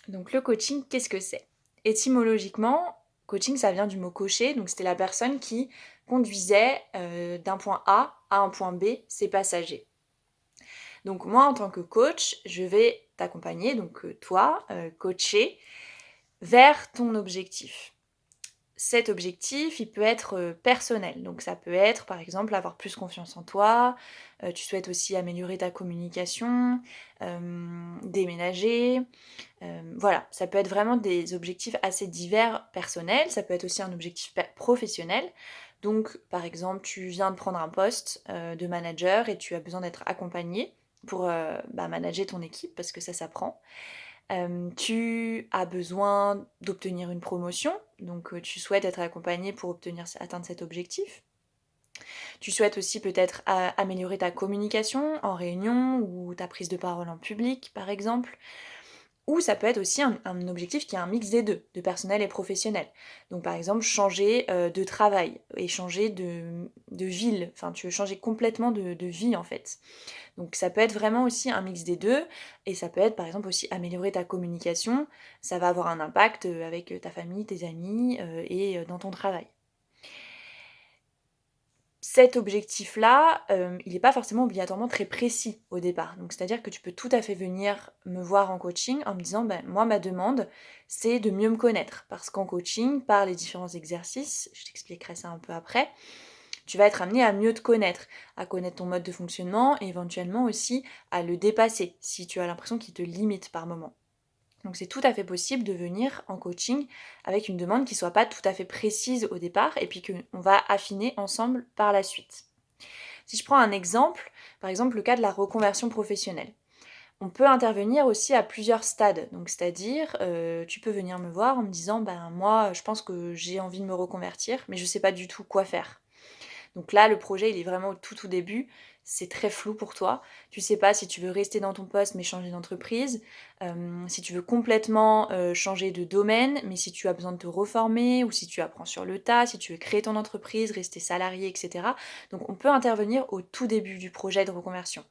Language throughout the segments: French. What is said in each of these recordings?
Donc le coaching, qu'est-ce que c'est? Étymologiquement, coaching, ça vient du mot cocher, donc c'était la personne qui conduisait d'un point A à un point B ses passagers. Donc moi, en tant que coach, je vais t'accompagner, donc toi, coacher, vers ton objectif. Cet objectif, il peut être personnel. Donc ça peut être, par exemple, avoir plus confiance en toi, tu souhaites aussi améliorer ta communication, déménager, voilà, ça peut être vraiment des objectifs assez divers personnels, ça peut être aussi un objectif professionnel. Donc, par exemple, tu viens de prendre un poste de manager et tu as besoin d'être accompagné pour manager ton équipe parce que ça s'apprend. Tu as besoin d'obtenir une promotion, donc tu souhaites être accompagné pour atteindre cet objectif. Tu souhaites aussi peut-être améliorer ta communication en réunion ou ta prise de parole en public, par exemple. Ou ça peut être aussi un objectif qui est un mix des deux, de personnel et professionnel. Donc par exemple, changer de travail et changer de ville. Enfin, tu veux changer complètement de vie en fait. Donc ça peut être vraiment aussi un mix des deux. Et ça peut être par exemple aussi améliorer ta communication. Ça va avoir un impact avec ta famille, tes amis et dans ton travail. Cet objectif-là, il n'est pas forcément obligatoirement très précis au départ. Donc c'est-à-dire que tu peux tout à fait venir me voir en coaching en me disant: «Ben, moi ma demande, c'est de mieux me connaître». Parce qu'en coaching, par les différents exercices, je t'expliquerai ça un peu après, tu vas être amené à mieux te connaître, à connaître ton mode de fonctionnement et éventuellement aussi à le dépasser, si tu as l'impression qu'il te limite par moment. Donc c'est tout à fait possible de venir en coaching avec une demande qui soit pas tout à fait précise au départ et puis qu'on va affiner ensemble par la suite. Si je prends un exemple, par exemple le cas de la reconversion professionnelle. On peut intervenir aussi à plusieurs stades, donc c'est-à-dire tu peux venir me voir en me disant ben moi je pense que j'ai envie de me reconvertir mais je sais pas du tout quoi faire. Donc là, le projet, il est vraiment au tout début. C'est très flou pour toi. Tu sais pas si tu veux rester dans ton poste mais changer d'entreprise, si tu veux complètement changer de domaine, mais si tu as besoin de te reformer ou si tu apprends sur le tas, si tu veux créer ton entreprise, rester salarié, etc. Donc on peut intervenir au tout début du projet de reconversion.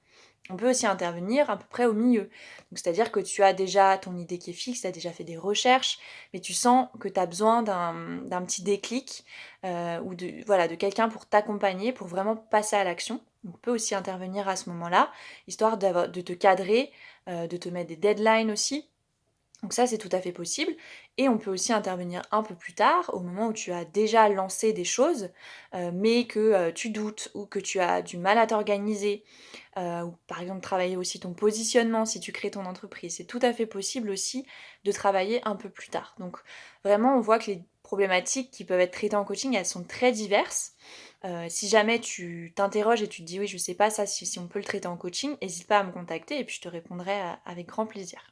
On peut aussi intervenir à peu près au milieu. Donc, c'est-à-dire que tu as déjà ton idée qui est fixe, tu as déjà fait des recherches, mais tu sens que tu as besoin d'un petit déclic ou voilà, de quelqu'un pour t'accompagner, pour vraiment passer à l'action. On peut aussi intervenir à ce moment-là, histoire de te cadrer, de te mettre des deadlines aussi. Donc ça, c'est tout à fait possible. Et on peut aussi intervenir un peu plus tard, au moment où tu as déjà lancé des choses, mais que tu doutes ou que tu as du mal à t'organiser, ou par exemple travailler aussi ton positionnement si tu crées ton entreprise. C'est tout à fait possible aussi de travailler un peu plus tard. Donc vraiment, on voit que les problématiques qui peuvent être traitées en coaching, elles sont très diverses. Si jamais tu t'interroges et tu te dis oui, je sais pas ça, si on peut le traiter en coaching, n'hésite pas à me contacter et puis je te répondrai avec grand plaisir.